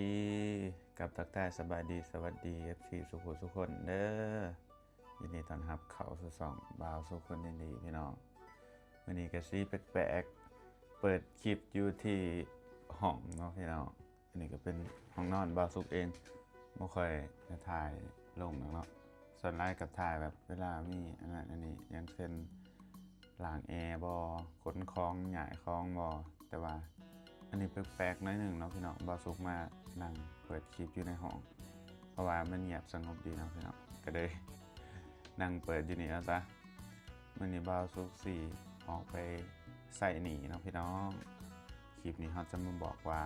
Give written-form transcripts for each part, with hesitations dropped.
ดีกับทักทายสบายดีสวัสดี FC สุขคนเด้อยินดีต้อนรับเข้าสู่ช่องบ่าวสุขคนยินดีพี่น้องวันนี้ก็สิแปลกๆเปิดคลิปอยู่ที่ห้องเนาะพี่น้องอันนี้ก็เป็นห้องนอนบ่าวสุขเองบ่ค่อยจะถ่ายลงเนาะส่วนหลายกับถ่ายแบบเวลามีอันนั้นอันนี้อย่างเช่นล้างแอร์บ่ขนของย้ายของบ่แต่ว่าอันนี้แปลกๆหน่อยหนึ่งเนาะพี่น้องบ่าวสุขมานั่งเปิดคลิปอยู่ในห้องเพราะว่ามันเงียบสงบดีเนาะพี่น้องก็เลยนั่งเปิดอยู่นี่แล้วจ้ะมื้อนี้บ่าวสุขสิออกไปใส่หนีเนาะพี่น้องคลิปนี้เฮาจะมาบอกว่า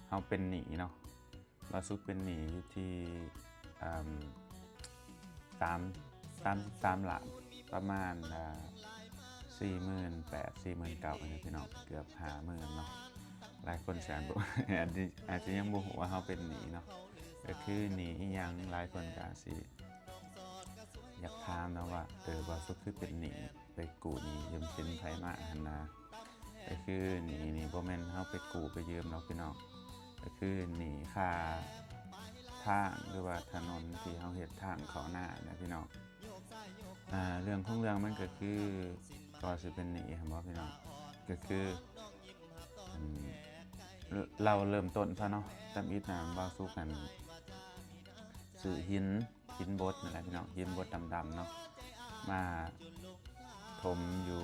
เฮาเป็นหนีเนาะบ่าวสุขเป็นหนีอยู่ที่33ล้านประมาณ48,000-49,000นี่พี่น้องเกือบ50,000เนาะหลายคนแสนบ่ อาจจะยังบ่ฮู้ว่าเฮาเป็นหนี้เนาะก็คือหนี้อีหยังหลายคนก็สิอยากถามเนาะว่าบ่สุขคือเป็นหนี้ไปกู้หนี้ยืมสินไผมาหั่นนะก็คือหนี้นี่บ่แม่นเฮาไปกู้ไปยืมเนาะพี่น้องก็คือหนี้ค่าทางหรือว่าถนนที่เฮาเฮ็ดทางเข้าหน้าเนี่ยพี่น้องเรื่องของเรื่องมันก็คือก็สิเป็นหนี้ครับบ่พี่น้องก็คือเราเริ่มต้นซะเนาะตามอิฐบ่าวสุขกันซื้อหินบดนั่นแหละพี่น้องหินบดดำๆเนาะมาถมอยู่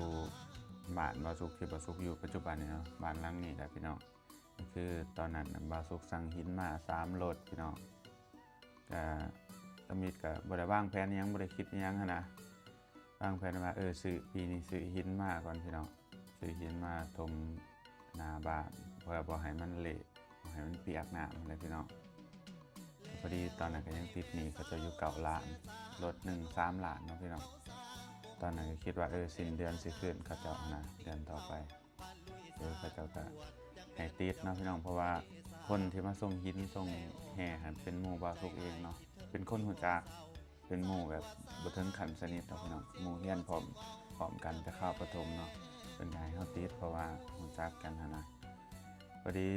บ้านบ่าวสุขที่บ่าวสุขอยู่ปัจจุบันนี่เนาะบ้านหลังนี้แหละพี่น้องก็คือตอนนั้นบ่าวสุขสั่งหินมา3รถพี่น้องก็ตามอิฐก็บ่ได้วางแผนหยังบ่ได้คิดหยังหันนะวางแผนว่าซื้อปีนี้ซื้อหินมาก่อนพี่น้องซื้อหินมาถมหน้าบ้านเพื่อบ่ให้มันเละบ่ให้มันเปียกน้ำอะไรพี่น้องพอดีตอนนั้นก็ยังติดหนี้เขาจะอยู่9 ล้านรถ1 3 ล้านเนาะพี่น้องตอนนั้นก็คิดว่าสิ้นเดือนสิคืนเขาเจ้านะเดือนต่อไปเขาเจ้าก็ให้ติดเนาะพี่น้องเพราะว่าคนที่มาส่งหินส่งแห่หันเป็นหมู่บ่าวสุขเองเนาะเป็นคนรู้จักเป็นหมู่แบบบ่ถึงขั้นสนิทเนาะพี่น้องหมู่เรียนพร้อมกันจะเข้าประถมเนาะเป็นไงเฮาติดเพราะว่ารู้จักกันนะพอดี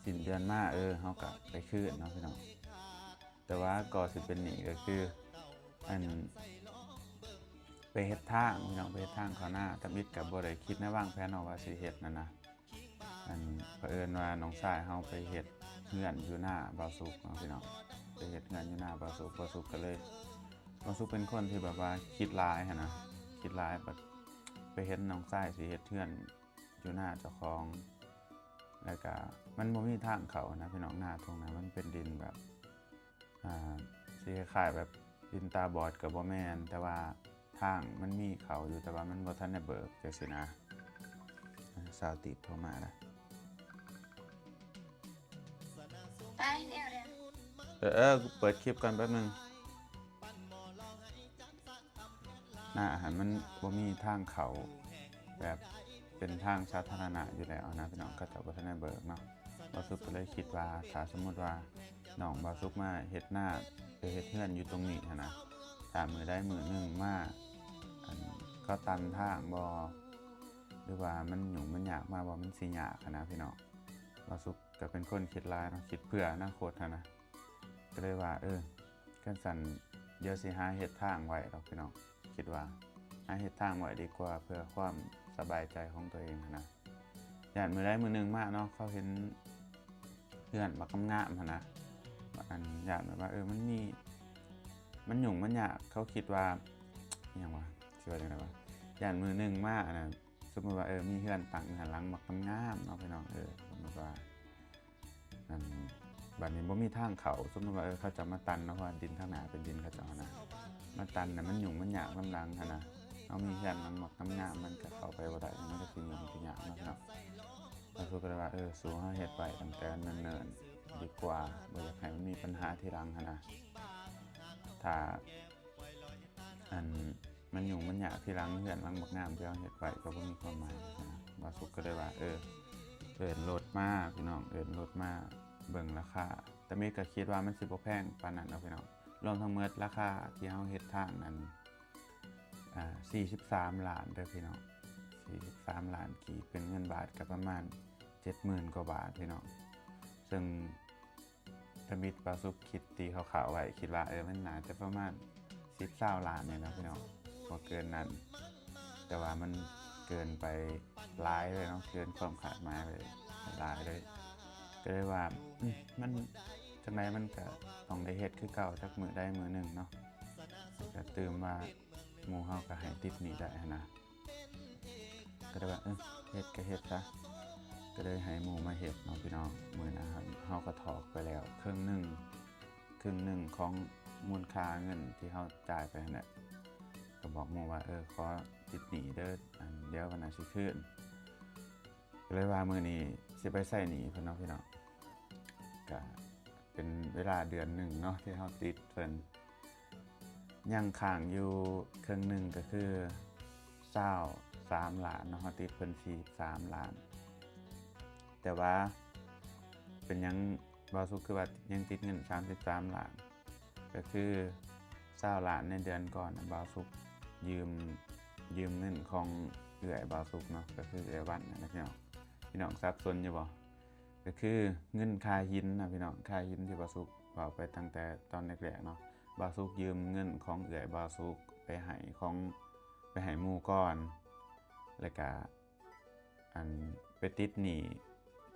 สิ้นเดือนมาเฮาก็ไปคืนเนาะพี่น้องแต่ว่าก็สิเป็นหนี้ก็คือไปเฮ็ดทางพี่น้องไปเฮ็ดทางเขาหน้าตามิดก็บ่ได้คิดในวางแผนเอาว่าสิเฮ็ดนั่นนะเผอิญว่าน้องชายเฮาไปเฮ็ดเฮือนอยู่หน้าบ่าวสุขเนาะพี่น้องไปเฮ็ดเฮือนอยู่หน้าบ่าวสุขก็เลยบ่าวสุขเป็นคนที่แบบว่าคิดหลายหั่นนะคิดหลายแบบไปเห็นน้องชายสิเฮ็ดเฮือนอยู่หน้าเจ้าของแล้วก็มันบ่มีทางเข้านะพี่น้องหน้าตรงนั้นมันเป็นดินแบบสิคล้ายๆแบบดินตาบอดก็บ่แม่นแต่ว่าทางมันมีเข้าอยู่แต่ว่ามันบ่ทันได้เบิกจังซี่นะสาวติดโทรมาแล้วไปเดี๋ยวเปิดคลิปก่อนแป๊บนึงหน้าอาหารมันบ่มีทางเข้าแบบเป็นทางสาธารณะอยู่แล้วนะพี่น้องก็จะบ่ทันได้เบิกเนาะบ่าวสุขก็เลยคิดว่าถ้าสมมุติว่าน้องบ่าวสุขมาเฮ็ดหน้าไปเฮ็ดเฮือนอยู่ตรงนี้หั่นนะถ้ามื้อใดมื้อหนึ่งมาก็ตันทางบ่หรือว่ามันยุ่งมันยากมาบ่มันสิยากนะพี่น้องบ่าวสุขก็เป็นคนคิดหลายเนาะคิดเพื่ออนาคตนะก็เลยว่าคันสั่นเดี๋ยวสิหาเฮ็ดทางไว้ดอกพี่น้องคิดว่าหาเฮ็ดทางไว้ดีกว่าเพื่อความสบายใจของตัวเองนะย่านมื้อใดมื้อหนึ่งมาเนาะเขาเห็นเพื่อนบักงามๆหั่นนะย่านแบบว่ามันยุ่งมันยากเขาคิดว่าอิหยังวะสิว่าจังได๋วะย่านมื้อหนึ่งมาน่ะสมมุติว่ามีเพื่อนตั้งหันหลังบักงามๆเนาะพี่น้องสมมุติว่าบัดนี้บ่มีทางเข้าสมมุติว่าเขาจะมาตันเนาะเพราะดินข้างหน้าเป็นดินเขาเจ้านะมาตันน่ะมันยุ่งมันยากลำลังหั่นนะเอามีเพื่อนมันบักงามๆมันก็เข้าไปบ่ได้มันก็สิยุ่งสิยากเนาะพี่น้องแล้วก็เลยว่าสู้เฮาเฮ็ดไว้ตั้งแต่เนิ่นๆดีกว่าบ่อยากให้มันมีปัญหาทีหลังหั่นนะถ้ามันยุ่งมันยากทีหลังเพื่อนมันบักงามที่เฮาเฮ็ดไว้ก็บ่มีความหมายนะบ่สุขก็เลยว่าเอิ้นรถมาพี่น้องเอิ้นรถมาเบิ่งราคาแต่เมย์ก็คิดว่ามันสิบ่แพงปานนั้นเนาะพี่น้องรวมทั้งหมดราคาที่เฮาเฮ็ดทางนั้น43 ล้านเด้อพี่น้อง43 ล้านกีบเป็นเงินบาทก็ประมาณ 70,000 กว่าบาทพี่น้อง ซึ่งตมิดปลาซุกคิดตีขาวๆไว้คิดว่ามันน่าจะประมาณ10-20 ล้านเนี่ยนะพี่น้องบ่เกินนั้นแต่ว่ามันเกินไปหลายเลยเนาะเกินความคาดหมายไปหลายเลยก็เลยว่ามันจังไดมันก็ต้องได้เฮ็ดคือเก่าจักมื้อใดมื้อหนึ่งเนาะก็ตื่มว่าหมู่เฮาก็ให้ติดหนี้ได้นะก็เลยว่าเฮ็ดก็เฮ็ดซะก็เลยให้หมู่มาเฮ็ดเนาะพี่น้องมื้อนะครับเฮาก็ถอกไปแล้วครึ่งหนึ่งของมูลค่าเงินที่เฮาจ่ายไปนั่นแหละก็บอกหมู่ว่าขอติดหนี้เด้อเดี๋ยววันนั้นสิคืนก็เลยว่ามื้อนี้สิไปใช้หนี้เพิ่นเนาะพี่น้องก็เป็นเวลาเดือนหนึ่งเนาะที่เฮาติดเพิ่นยังค้างอยู่ครึ่งหนึ่งก็คือ23 ล้านเนาะเฮาติดเพิ่น43 ล้านแต่ว่าเป็นยังบ่สุขคือว่ายังติดเงิน33 ล้านก็คือ20 ล้านในเดือนก่อนบ่สุขยืมเงินของเอื้อยบ่สุขเนาะก็คือเอื้อยวันนะพี่น้องทรัพย์สนอยู่บ่ก็คือเงินค่าหินนะพี่น้องค่าหินที่บ่สุขเอาไปตั้งแต่ตอนแรกๆเนาะบ่สุขยืมเงินของเอื้อยบ่สุขไปให้หมู่ก่อนแล้วก็ไปติดหนี้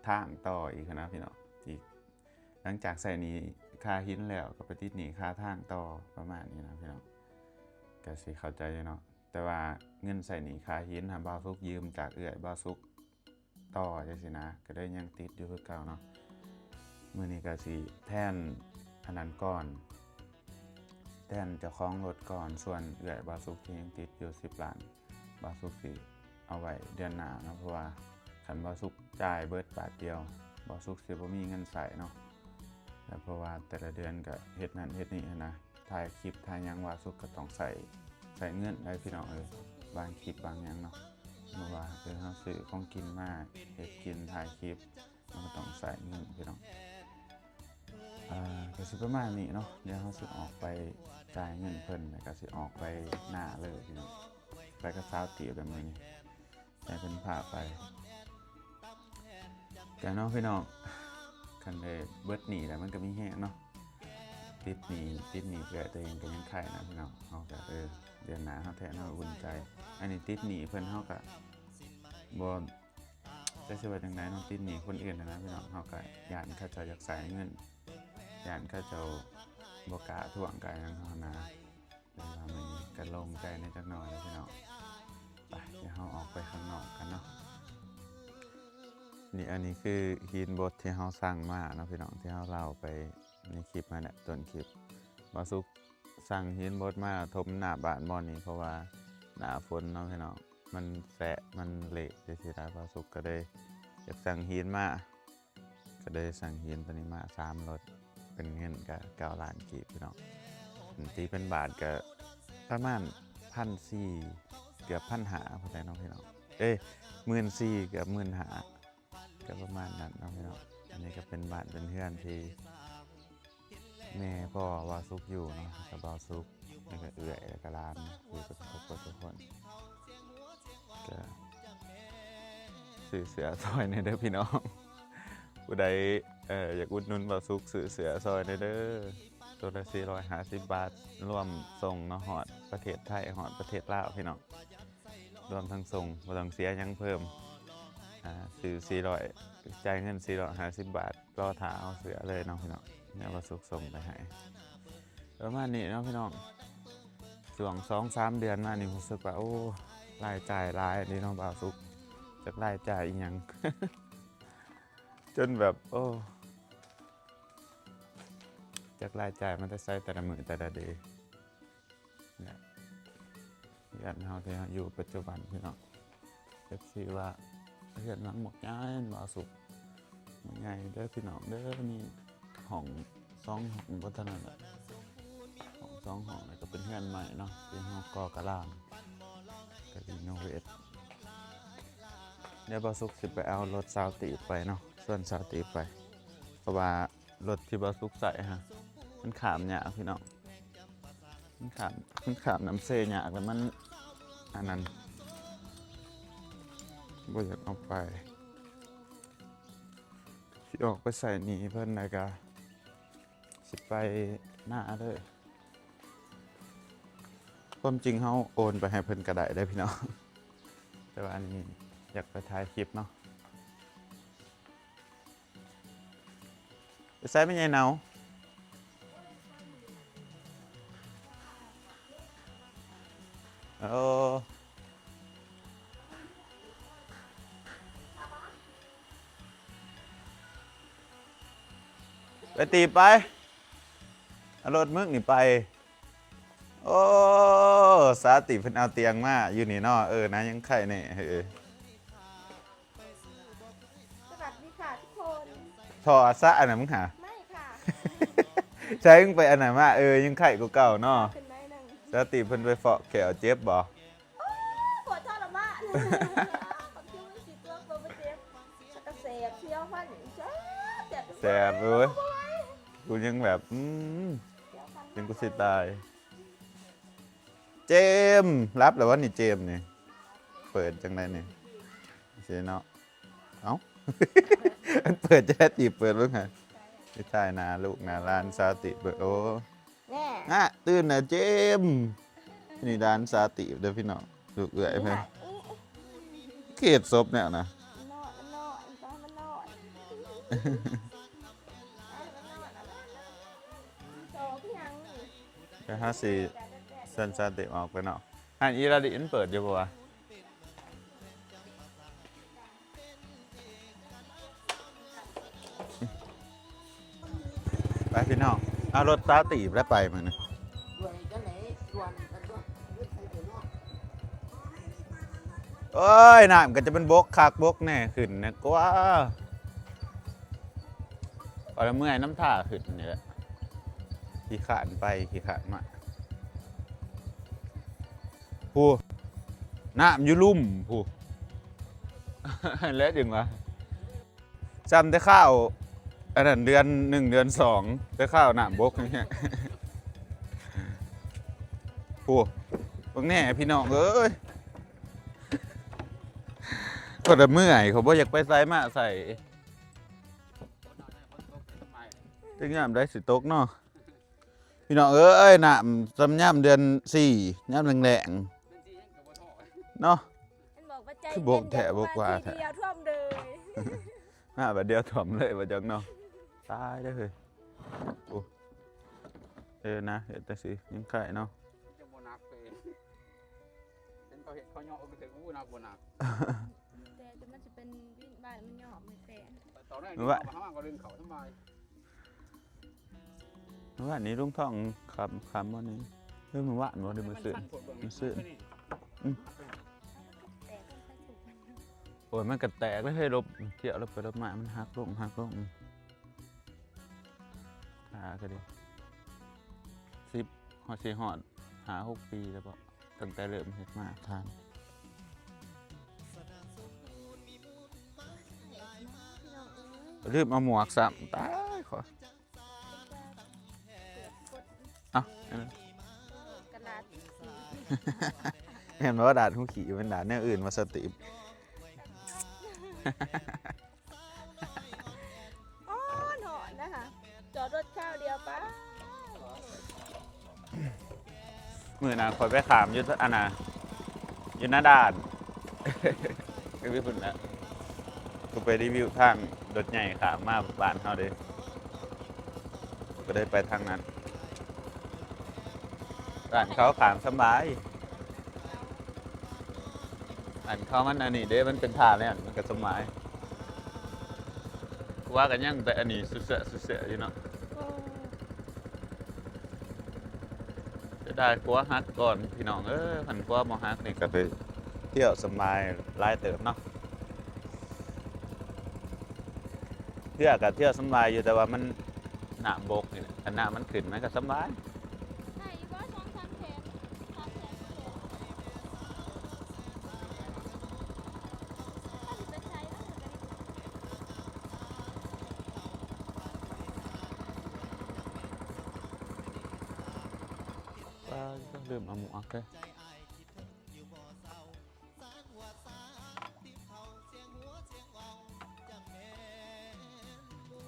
ทางต่ออีกนะพี่น้องอีกหลังจากใส่หนี้ค่าหินแล้วก็ไปติดหนี้ค่าทางต่อประมาณนี้นะพี่น้องก็สิเข้าใจเนาะแต่ว่าเงินใส่หนี้ค่าหินบ่าวสุกยืมจากเอื้อยบ่าวสุกต่อจังซี่นะก็ได้ยังติดอยู่คือเก่าเนาะมื้อนี้ก็สิแทนอันนั้นก่อนแทนเจ้าของรถก่อนส่วนเอื้อยบ่าวสุกที่ยังติดอยู่10 ล้านบ่าวสุกสิเอาไว้เดือนหน้าเนาะเพราะว่าคันบ่าวสุกจ่ายเบิดบาทเดียวบ่าวสุกสิบ่มีเงินใช้เนาะแล้วเพราะว่าแต่ละเดือนก็เฮ็ดนั่นเฮ็ดนี่นะถ่ายคลิปถ่ายหยังว่าสุกก็ต้องใส่เงินได้พี่น้องบางคลิปบางหยังเนาะเมื่อว่าเฮาซื้อของกินมาเฮ็ดกินถ่ายคลิปมันก็ต้องใส่เงินพี่น้องก็สิประมาณนี้เนาะเดี๋ยวเฮาสิออกไปจ่ายเงินเพิ่นแล้วก็สิออกไปหน้าเลยพี่น้องไปกับสาวติ๋วแบบนี้ให้เพิ่นพาไปก็เนาะพี่น้องคันได้เบิดหนี้แล้วมันก็มีแฮงเนาะติดหนี้เพื่อตัวเองก็ยังไข่นะพี่น้องเฮาก็เดือนหน้าเฮาแท้เฮาอุ่นใจอันนี้ติดหนี้เพิ่นเฮาก็บ่จะสิว่าจังได๋เนาะติดหนี้คนอื่นนะพี่น้องเฮาก็ย้านเขาเจ้าอยากใช้เงินย้านเขาเจ้าบ่กล้าทวงกล้าหยังเฮานะเลยว่ามื้อนี้ก็โล่งใจในจักหน่อยแล้วพี่น้องไปเดี๋ยวเฮาออกไปข้างนอกกันเนาะนี่อันนี้คือฮีนบทที่เฮาสั่งมาเนาะพี่น้องที่เฮาเล่าไปในคลิปมาเนี่ยต้นคลิปบ่สุกสั่งฮีนบทมาทมหน้าบ้านบ่นี้เพราะว่าหน้าฝนเนาะพี่น้องมันแสะมันเละจังซี่นะบ่สุกก็ได้อยากสั่งฮีนมาก็ได้สั่งฮีนตัวนี้มา3รถเป็นเงินก็9 ล้านกีบพี่น้องตีเป็นบาทก็ประมาณ 1,400 เกือบ 1,500 พอได้เนาะพี่น้อง14,000 เกือบ 15,000 ก็ประมาณนั้นเนาะพี่น้องอันนี้ก็เป็นบ้านเป็นเฮือนที่แม่พ่อว่าสุกอยู่เนาะกับบ่าวสุกแล้วก็เอื้อยแล้วก็หลานอยู่กับครอบครัวทุกคนก็ซื้อเสือซอยในเด้อพี่น้องผู้ใดอยากอุดหนุนบ่าวสุกซื้อเสือซอยในเด้อตัวละ450 บาทรวมส่งเนาะฮอดประเทศไทยฮอดประเทศลาวพี่น้องรวมทั้งส่งบ่ต้องเสียหยังเพิ่มซื้อ400จ่ายเงิน450 บาทรอถ่าเอาเสือเลยเนาะพี่น้องเนี่ยบ่สุกส่งไปให้ประมาณนี้เนาะพี่น้องช่วง 2-3 เดือนมานี่รู้สึกว่าโอ้รายจ่ายหลายนี่เนาะบ่าวสุกจักรายจ่ายอีหยัง จนแบบโอ้จักรายจ่ายมันจะใช้แต่ละมื้อแต่ละเดือนเนี่ยยันเฮาที่อยู่ปัจจุบันพี่น้องจักสิว่าเฮ็ดหลังหมกย้ายบ่าวสุกหมกใหญ่เด้อพี่น้องเด้อมีห้อง2 ห้องบ่เท่านั้นแหละห้อง2 ห้องแล้วก็เป็นเรือนใหม่เนาะที่เฮาก่อกะลางก็รีโนเวทเดี๋ยวบ่าวสุกสิไปเอารถสาวตีไปเนาะส่วนสาวตีไปเพราะว่ารถที่บ่าวสุกใส่มันขามยากพี่น้องมันขามน้ำเซยากแล้วมันอันนั้นบ่อยากเอาไปสิ สิออกไปใส่หนีเพิ่นนะกะสิไปหน้าเลยความจริงเขาโอนไปให้เพิ่นกระไดได้พี่น้องแต่ว่าอันนี้อยากไปถ่ายคลิปเนาะไปใส่ไม่ใหญ่เนาโอ้ไปตีไปเอารถมึกนี่ไปโอ้สาติเพิ่นเอาเตียงมาอยู่นี่เนาะนะยังไข่เนี่ยสวัสดีค่ะทุกคน ทอซะอันนั้นมึงหา ไม่ค่ะ ใช้มึงไปอันไหนมายังไข่กูเก่าเนาะ เป็นไงนั่ง สาติเพิ่นไปเฟาะแขวเจ็บบ่ ปวดท้องละมะผมคิดว่าสิตัวโปรเจกต์กระเสบเที่ยวฟันจ้า แสบเลยกูยังแบบเป็นกูสิตาย เจมส์รับแล้วว่านี่เจมส์นี่เปิดจังไดนี่เสียเนาะเอ้า มันเปิดแจ๊จีบเปิดเบิ่งหะที่ใต้นาลูกนาร้านสาติเปิดโอ้ แน่ น่ะตื่นน่ะเจมส์นี่ร้านสาติเด้อพี่น้องลูกเอื้อยเพิ่นเขตศพเนี่ยนะ นอนตอนมันนอนโตพี่ยัง ไปหาสิเส้นสาติออกไปเนาะอันอีราดิมันเปิดอยู่บ่วะไปพี่น้องเอารถสาติแล้วไปมื้อนี้โอ้ยน้ำก็จะเป็นบกคักบกแน่ขึ้นนะกว่าพอแล้วเมื่อยน้ำท่าขึ้นนี่แหละขี่ขานไปขี่ขานมาผู้น้ำอยู่ลุ่มผู้ แล้วดึงวะจำได้ข้าวอันนั้นเดือน1เดือน2ได้ข้าวน้ำบกอย่างเงี้ย ผู้บางแน่พี่น้องเอ้ยก็แต่เมื่อยเขาบอกอยากไปใส่มาใส่ถึงยามได้สิตกเนาะพี่น้องเอ้ยน้ำจำย่ำเดือน4ย่ำแรงๆเนาะ มันบอกว่าใจ คือโบกแถะโบกว่าแถะ ทีเดียวท่วมเลย มาแบบเดียวถ่วมเลยว่าจังเนาะตายได้อเลยโอ้นะเห็นแต่สิยังไข่เนาะ จะบนักเลยเห็นเขาเห็นเขาย่อไปถึงอู้นักบนัก แต่มันจะเป็นวิ่งบ้านมันหยอบไม่แต่ ตอนแรกนี่เขามาก็ดึงเขาทำไม เมื่อวานนี้ลุงท่องคำวันนี้เรื่องมันหวานวะเดี๋ยวมันซื่อ มันซื่อ แต่ต้องไปถูกมัน โอ้ยมันกระแตกแล้วให้ลบเที่ยวลบไปลบมามันหักลงก็ดี10 หอด5-6 ปีแล้วก็ตั้งแต่เริ่มเฮ็ดมาทานลืมเอาหมวกซ้ำตายขอเอาอันนั้น กระดาษสี เห็นว่าด่านผู้ขี่เป็นด่านแนวอื่นมาสติป อ๋อหนอนนะคะจอดรถข้าวเดียวปะ มือนะคอยไปขามอยุทธอันน่ะอยู่หน้าด่าน ก็พี่พุ่นละกูไปรีวิวทางรถใหญ่ขามมาบ้านเขาเด้ก็ได้ไปทางนั้นร้านเขาขามสบายร้านเขามันอันนี้เด้มันเป็นทางเนี่ยมันก็สบายกูว่ากันยังแต่อันนี้สุดเสืออยู่เนาะ จะได้กลัวฮักก่อนพี่น้องพันกลัวมอฮักนี่ก็ไปเที่ยวสบายหลายเติบเนาะเที่ยวกับเที่ยวสบายอยู่แต่ว่ามันหนาบกนี่แหละถ้าหนามันขึ้นมันก็สบาย ใช่ว่าช่อง3 แสน3 แสนถ้าจะเป็นใช้แล้วต้องลืมเอาหมวกเลย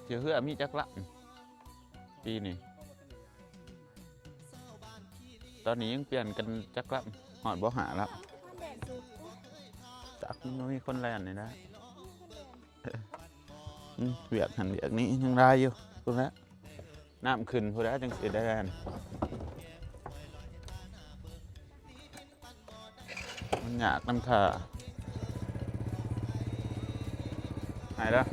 เดี๋ยวเฮือมีจักละปีนี้ตอนนี้ยังเปลี่ยนกันจักละหอดบ่หาแล้ว มันแดดสุดอุ๊ย จักมันมีคนแล่นนี่นะเวียกหันเวียกนี้ยังได้อยู่พูดแล้วน้ำขึ้นพูดแล้วจังสิได้แล่นมันอยากน้ำท่าหายแล้ว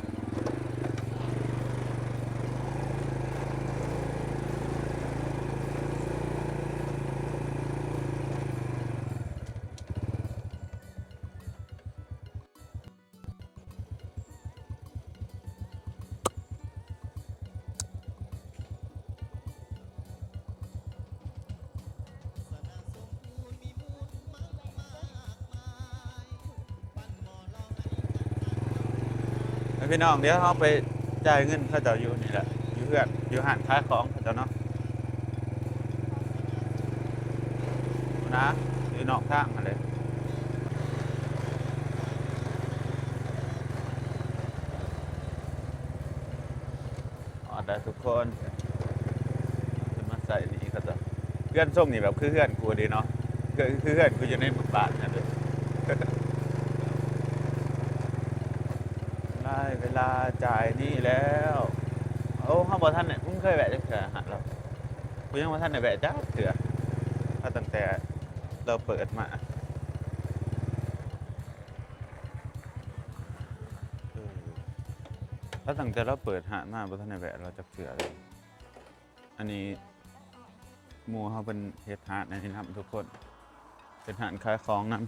พี่น้องเดี๋ยวเขาไปจ่ายเงินเขาเจะอยู่นี่แหละอยู่เพื่อนอยู่หันค้ายของเขาเจะเนาะนะอยู่นอกทางอะไรได้ทุกคนจะมาใส่นี่เขาจะเพื่อนส่งนี่แบบคือเพื่อนกูดีเนาะคือเพื่อนกูอยู่ในหมู่บ้านนั่นเลย ได้เวลาจ่ายนี่แล้วโอ้ข้างบนท่านเนี่ยเพิ่งเคยแวะจังเถื่อหัดเรากูยังว่าท่านเนี่ยแวะจ้าเถื่อถ้าตั้งแต่เราเปิดมาถ้าตั้งแต่เราเปิดหาดมาบนท่านเนี่ยแวะเราจะเถื่อเลยอันนี้หมูเขาเป็นเฮ็ดหาดนะนี่ครับทุกคนเป็นหาดขายของนำ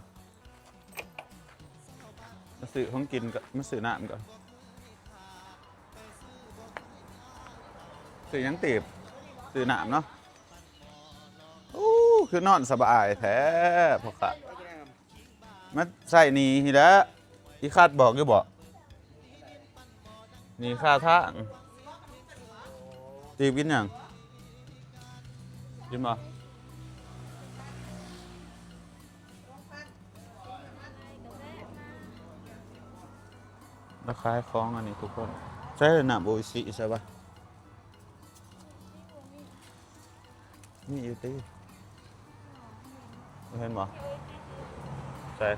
มาซื้อของกินก็มาซื้อน้ำก่อนซื้อยังตีบซื้อน้ำเนาะโอ้คือนอนสบายแท้พอค่ะมาใส่นี่ทีละอีคาดบอกอยู่บอกนี่ค่าทางตีบกินยังกินบ่ราคาของอันนี้ทุกคนใช่หนาโบอิชิใช่ปะนี่อยู่ตีเห็นบ่ใช่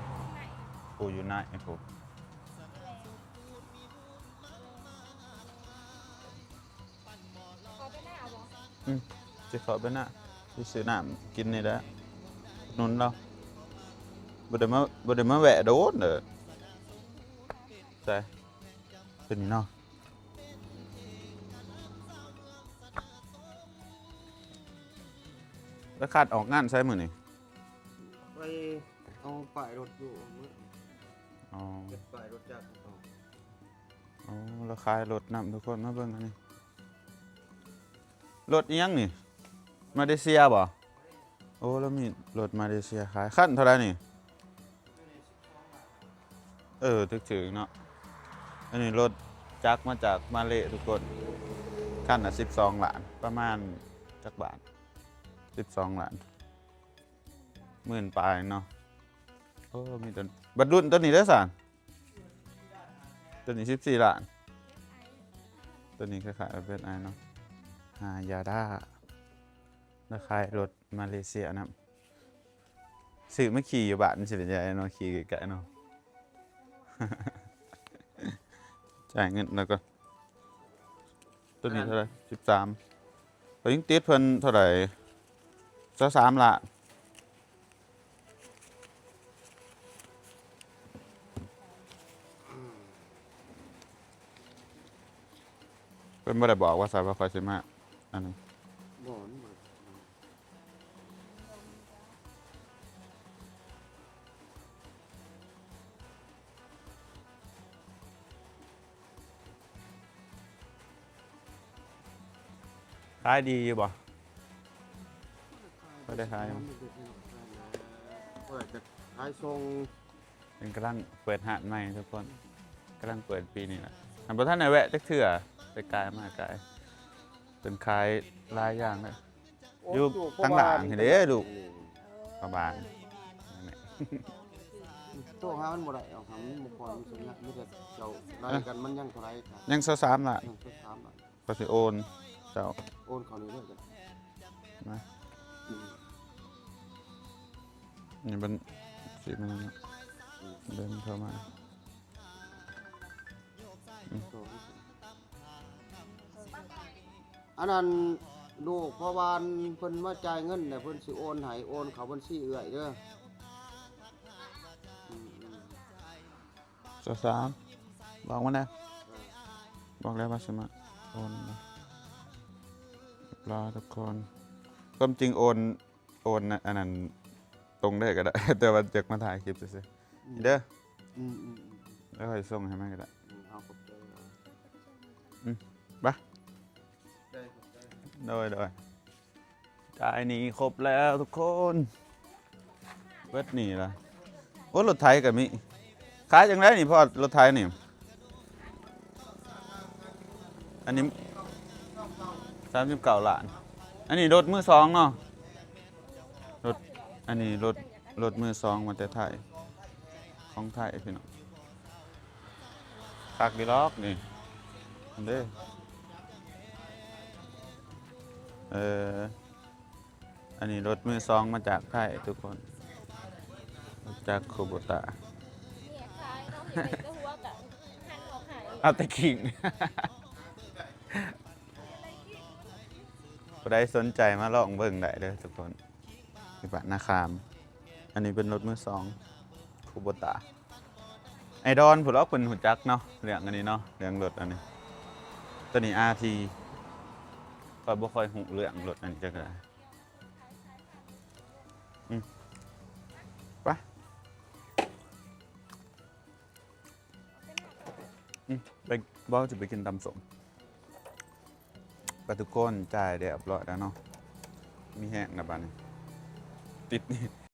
ปูอยู่ไหนไอ้ปู ขอไปหน้าเอาบ่ จะขอไปนะที่ซื้อน้ำกินนี่แหละนุนเราบ่ได้มาแวะโดนเด้อใช่เป็นนี่เนาะแล้วขาดออกงานใช่มื้อนี่ ไปเอาป้ายรถอยู่มื้อ อ๋อ เก็บป้ายรถจักรเอา อ๋อราคารถนำทุกคนมาเบิ่งอันนี้รถอีหยังนี่มาเลเซียบ่โอ้แล้วมีรถมาเลเซียขายคันเท่าไหร่นี่ถึกๆเนาะอันนี้รถจักรมาจากมาเลทุกคนคันน่ะ12 ล้านประมาณจักบาท12 ล้านหมื่นปลายเนาะโอ้มีตัวบัดรุ่นตัวนี้ได้อสั่นตัวนี้14 ล้านตัวนี้คล้ายๆเป็นไอเนาะฮายาด้าราคารถมาเลเซียนะซื้อมาขี่อยู่บ้านสิเป็นยังไงเนาะขี่ไกลๆเนาะ จ่ายเงินแล้วก็ตัวนี้เท่าไหร่13พอยิ่งติดเพิ่นเท่าไหร่23 ล้านเพิ่นบ่ได้บอกว่าสายว่าคอยสิมาอันนั้น บ่อนมา ขายดีอยู่บ่ก็ได้ขายอยู่ เปิดจะขายทรง เป็นกำลังเปิดหาดใหม่ทุกคนกำลังเปิดปีนี้แหละหันบ่ทันได้แวะจักเทื่อไปไกลมาไกลเป็นขายหลายอย่างเลย อยู่ข้างหลังเห็นเด้ลูก ประมาณนั่นแหละ โทรหามันบ่ได้เอาหามันบ่พอมันสิยะมีแต่เจ้าไล่กันมันยังเท่าไหร่ครับ ยัง23ล่ะ ยังสุด3บาท ก็สิโอนเจ้า โอนเขานี่เด้อจ้ะ นะ อืม นี่เป็นสิมันนะเดินเข้ามา โทรให้สิอันนั้นลูกพ่อบ้านเพิ่นมาจ่ายเงินเนี่ยเพิ่นสิโอนให้โอนเขาบัญชีเอื้อยเด้ออืม 23บอกมาแล้วบอกแล้วว่าสิมาโอนนะรอทุกคนความจริงโอนนะอันนั้นตรงได้ก็ได้ แต่ว่าจะมาถ่ายคลิปซื่อๆเด้อ อืม แล้วค่อยส่งให้มันก็ได้ เอาขอบใจเอา ไป ได้ขอบใจ โดยจ่ายหนี้ครบแล้วทุกคนเบิดหนี้ละโอ้รถไถก็มีขายจังไดนี่พ่อรถไถนี่อันนี้39ล้าน อันนี้รถมือสองเนาะรถอันนี้รถมือสองมาแต่ไทยของไทยพี่น้องคักดีล็อกนี่อันเด้อันนี้รถมือสองมาจากไทยทุกคนมาจากโคโบตา เนี่ยคล้ายเนาะเห็นเด็กก็หัวกับหันออกหาย เอาแต่ขิง ผู้ใดสนใจมาลองเบิ่งได้เด้อทุกคนที่บ้านนาคาม อันนี้เป็นรถมือสองคูโบตาไอดอนผู้ล็อกเป็นหุ่นจักเนาะเรื่องอันนี้เนาะเรื่องรถอันนี้ตัวนี้ RT ก็บ่ค่อยหูเรื่องรถอันนี้จักได้ไปไปบ่จะไปกินตำส้มไปทุกคนจ่ายเรียบร้อยแล้วเนาะมีแห้งนะบ้านนี้ติดนี่